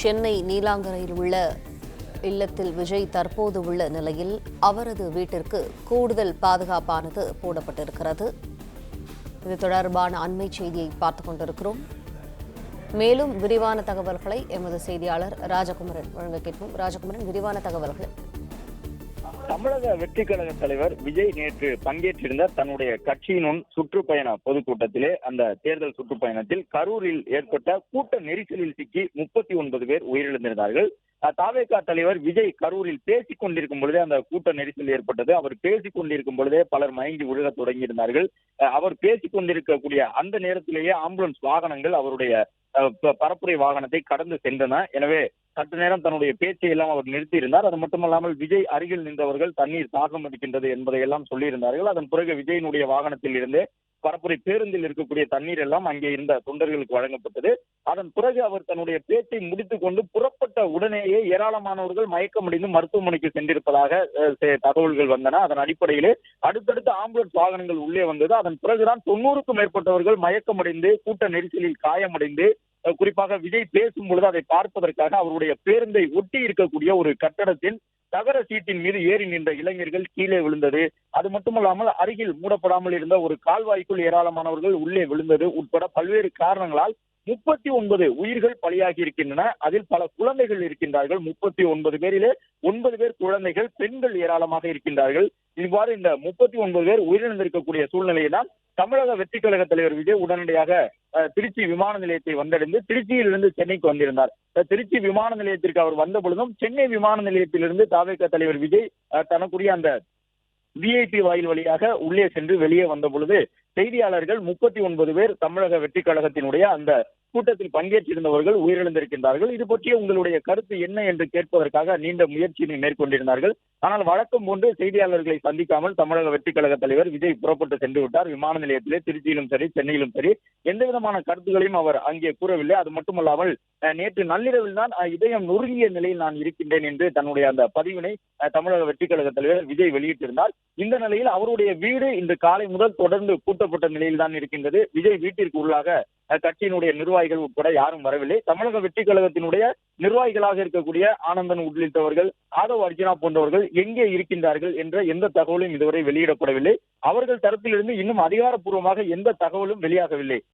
சென்னை நீலாங்கரையில் உள்ள இல்லத்தில் விஜய் தற்போது உள்ள நிலையில் அவரது வீட்டிற்கு கூடுதல் பாதுகாப்பானது போடப்பட்டிருக்கிறது. இது தொடர்பான அண்மை செய்தியை பார்த்துக் கொண்டிருக்கிறோம். மேலும் விரிவான தகவல்களை எமது செய்தியாளர் ராஜகுமரன் வழங்க கேட்போம். ராஜகுமரன், விரிவான தகவல்கள். தமிழக வெற்றி கழக தலைவர் விஜய் நேற்று பங்கேற்றிருந்த தன்னுடைய கட்சியின் சுற்றுப்பயண பொதுக்கூட்டத்திலே அந்த தேர்தல் சுற்றுப்பயணத்தில் கரூரில் ஏற்பட்ட கூட்ட நெரிசலில் சிக்கி 39 பேர் உயிரிழந்திருந்தார்கள். தாவேகா தலைவர் விஜய் கரூரில் பேசிக் கொண்டிருக்கும் பொழுதே அந்த கூட்ட நெரிசல் ஏற்பட்டது. அவர் பேசிக் கொண்டிருக்கும் பொழுதே பலர் மயங்கி விழுக தொடங்கியிருந்தார்கள். அவர் பேசிக் கொண்டிருக்கக்கூடிய அந்த நேரத்திலேயே ஆம்புலன்ஸ் வாகனங்கள் அவருடைய பரப்புரை வாகனத்தை கடந்து சென்றன. எனவே சற்று நேரம் தன்னுடைய பேச்சை எல்லாம் அவர் நிறுத்தியிருந்தார். அது மட்டுமல்லாமல் விஜய் அருகில் நின்றவர்கள் தண்ணீர் தாகம் அடிக்கின்றது என்பதையெல்லாம் சொல்லியிருந்தார்கள். அதன் பிறகு விஜயினுடைய வாகனத்தில் இருந்து பரப்புரை பேருந்தில் இருக்கக்கூடிய தண்ணீர் எல்லாம் அங்கே இருந்த தொண்டர்களுக்கு வழங்கப்பட்டது. அதன் பிறகு அவர் தன்னுடைய பேச்சை முடித்துக் கொண்டு புறப்பட்ட உடனேயே ஏராளமானவர்கள் மயக்கமடைந்து மருத்துவமனைக்கு சென்றிருப்பதாக தகவல்கள் வந்தன. அதன் அடிப்படையிலே அடுத்தடுத்த ஆம்புலன்ஸ் வாகனங்கள் உள்ளே வந்தது. அதன் பிறகுதான் 90க்கும் மேற்பட்டவர்கள் மயக்கமடைந்து கூட்ட நெரிசலில் காயமடைந்து, குறிப்பாக விஜய் பேசும் பொழுது அதை பார்ப்பதற்காக அவருடைய பேருந்தை ஒட்டி இருக்கக்கூடிய ஒரு கட்டடத்தின் தகர சீட்டின் மீது ஏறி நின்ற இளைஞர்கள் கீழே விழுந்தது. அது மட்டுமல்லாமல் அருகில் மூடப்படாமல் இருந்த ஒரு கால்வாய்க்குள் ஏராளமானவர்கள் உள்ளே விழுந்தது உட்பட பல்வேறு காரணங்களால் 39 உயிர்கள் பலியாகி இருக்கின்றன. அதில் பல குழந்தைகள் இருக்கின்றார்கள். 39 பேரிலே 9 பேர் குழந்தைகள், பெண்கள் ஏராளமாக இருக்கின்றார்கள். இவ்வாறு இந்த 39 பேர் உயிரிழந்திருக்கக்கூடிய சூழ்நிலையை தான் தமிழக வெற்றி கழக தலைவர் விஜய் உடனடியாக திருச்சி விமான நிலையத்தை வந்தடைந்து திருச்சியிலிருந்து சென்னைக்கு வந்திருந்தார். திருச்சி விமான நிலையத்திற்கு அவர் வந்த பொழுதும் சென்னை விமான நிலையத்திலிருந்து தாவேகா தலைவர் விஜய் தனக்குரிய அந்த விஐபி வாயில் வழியாக உள்ளே சென்று வெளியே வந்த பொழுது செய்தியாளர்கள் 39 பேர் தமிழக வெற்றி கழகத்தினுடைய அந்த கூட்டத்தில் பங்கேற்றிருந்தவர்கள் உயிரிழந்திருக்கின்றார்கள், இது பற்றிய உங்களுடைய கருத்து என்ன என்று கேட்பதற்காக நீண்ட முயற்சியை மேற்கொண்டிருந்தார்கள். ஆனால் வழக்கம் போன்று செய்தியாளர்களை சந்திக்காமல் தமிழக வெற்றி கழக தலைவர் விஜய் புறப்பட்டு சென்று விட்டார். விமான நிலையத்திலே திருச்சியிலும் சரி சென்னையிலும் சரி எந்த விதமான கருத்துக்களையும் அவர் அங்கே கூறவில்லை. அது மட்டுமல்லாமல் நேற்று நள்ளிரவில் தான் இதயம் நொறுங்கிய நிலையில் நான் இருக்கின்றேன் என்று தன்னுடைய அந்த பதிவினை தமிழக வெற்றி கழக தலைவர் விஜய் வெளியிட்டிருந்தார். இந்த நிலையில் அவருடைய வீடு இன்று காலை முதல் தொடர்ந்து பூட்டப்பட்ட நிலையில் தான் இருக்கின்றது. விஜய் வீட்டிற்கு உள்ளாக கட்சியினுடைய நிர்வாகிகள் உட்பட யாரும் வரவில்லை. தமிழக வெற்றி கழகத்தினுடைய நிர்வாகிகளாக இருக்கக்கூடிய ஆனந்தன் உள்ளிட்டவர்கள், ஆதவ் அர்ஜுனா போன்றவர்கள் எங்கே இருக்கின்றார்கள் என்ற எந்த தகவலும் இதுவரை வெளியிடப்படவில்லை. அவர்கள் தரப்பிலிருந்து இன்னும் அதிகாரப்பூர்வமாக எந்த தகவலும் வெளியாகவில்லை.